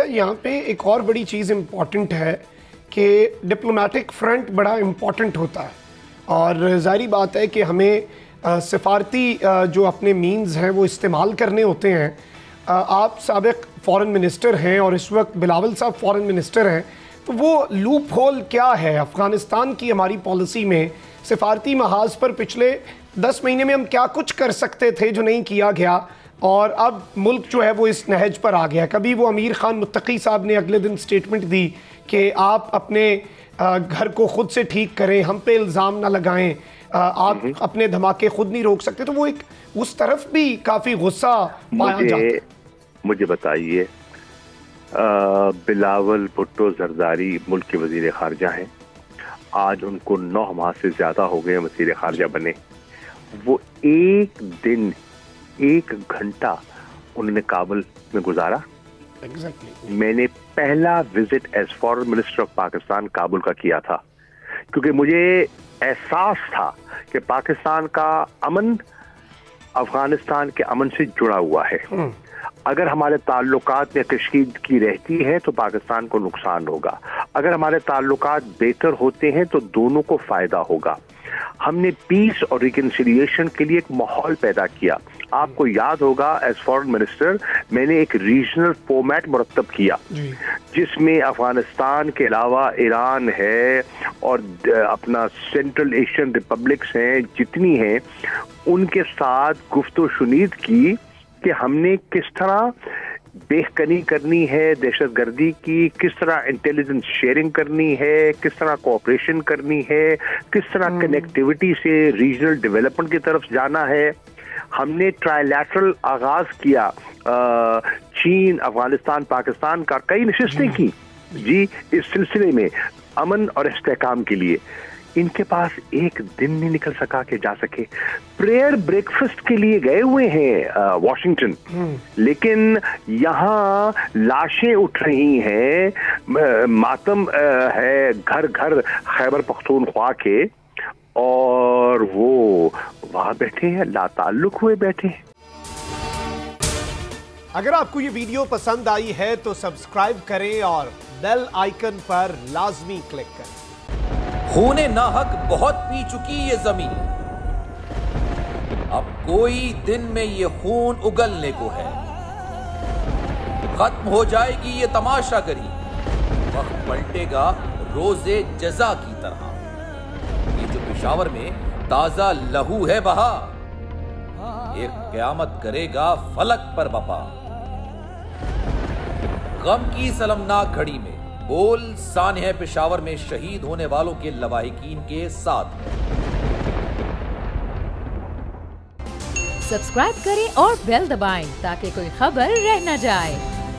यहाँ पे एक और बड़ी चीज़ इम्पॉर्टेंट है कि डिप्लोमेटिक फ्रंट बड़ा इम्पॉर्टेंट होता है, और ज़ाहिर बात है कि हमें सफारती जो अपने मीन्स हैं वो इस्तेमाल करने होते हैं। आप साबिक फ़ॉरेन मिनिस्टर हैं और इस वक्त बिलावल साहब फ़ॉरेन मिनिस्टर हैं, तो वो लूप होल क्या है अफ़गानिस्तान की हमारी पॉलिसी में? सफारती महाज पर पिछले 10 महीने में हम क्या कुछ कर सकते थे जो नहीं किया गया, और अब मुल्क जो है वो इस नहज पर आ गया। कभी वो अमीर खान मुत्तकी साहब ने अगले दिन स्टेटमेंट दी कि आप अपने घर को खुद से ठीक करें, हम पे इल्ज़ाम ना लगाएं, आप अपने धमाके खुद नहीं रोक सकते। तो वो एक उस तरफ भी काफ़ी गुस्सा पाया जाता है। मुझे बताइए, बिलावल भुट्टो जरदारी मुल्क के वजीर खारजा हैं, आज उनको 9 माह से ज़्यादा हो गए वजीर खारजा बने। वो एक दिन 1 घंटा उन्होंने काबुल में गुजारा। मैंने पहला visit as foreign minister of Pakistan Kabul का किया था, क्योंकि मुझे एहसास था कि पाकिस्तान का अमन अफगानिस्तान के अमन से जुड़ा हुआ है। अगर हमारे ताल्लुकात में कशीदगी रहती है तो पाकिस्तान को नुकसान होगा, अगर हमारे ताल्लुकात बेहतर होते हैं तो दोनों को फायदा होगा। हमने पीस और रिकन्सिलिएशन के लिए एक माहौल पैदा किया। आपको याद होगा, एज फॉरेन मिनिस्टर मैंने एक रीजनल फॉर्मेट मुरतब किया जिसमें अफगानिस्तान के अलावा ईरान है और अपना सेंट्रल एशियन रिपब्लिक्स हैं, जितनी हैं, उनके साथ गुफ्तो शुनीद की कि हमने किस तरह बेखनी करनी है दहशतगर्दी की, किस तरह इंटेलिजेंस शेयरिंग करनी है, किस तरह कोऑपरेशन करनी है, किस तरह कनेक्टिविटी से रीजनल डेवलपमेंट की तरफ जाना है। हमने ट्राइलैटरल आगाज किया, चीन, अफगानिस्तान, पाकिस्तान का कई नशिस्तें की जी इस सिलसिले में अमन और इस्तेहकाम के लिए। इनके पास एक दिन नहीं निकल सका कि जा सके। प्रेयर ब्रेकफास्ट के लिए गए हुए हैं वॉशिंगटन, लेकिन यहाँ लाशें उठ रही हैं, मातम है घर घर खैबर पख्तूनख्वा के, और वो वहां बैठे हैं, लाताल्लुक हुए बैठे हैं। अगर आपको ये वीडियो पसंद आई है तो सब्सक्राइब करें और बेल आइकन पर लाजमी क्लिक करें। खूने नाहक बहुत पी चुकी ये जमीन, अब कोई दिन में ये खून उगलने को है। खत्म हो जाएगी ये तमाशागरी, वक्त पलटेगा रोजे जजा की तरह। ये जो पेशावर में ताजा लहू है बहा, एक क़यामत करेगा फलक पर बपा। गम की सलमनाक घड़ी में बोल सानिया पेशावर में शहीद होने वालों के लवाहिकीन के साथ। सब्सक्राइब करें और बेल दबाएं ताकि कोई खबर रह न जाए।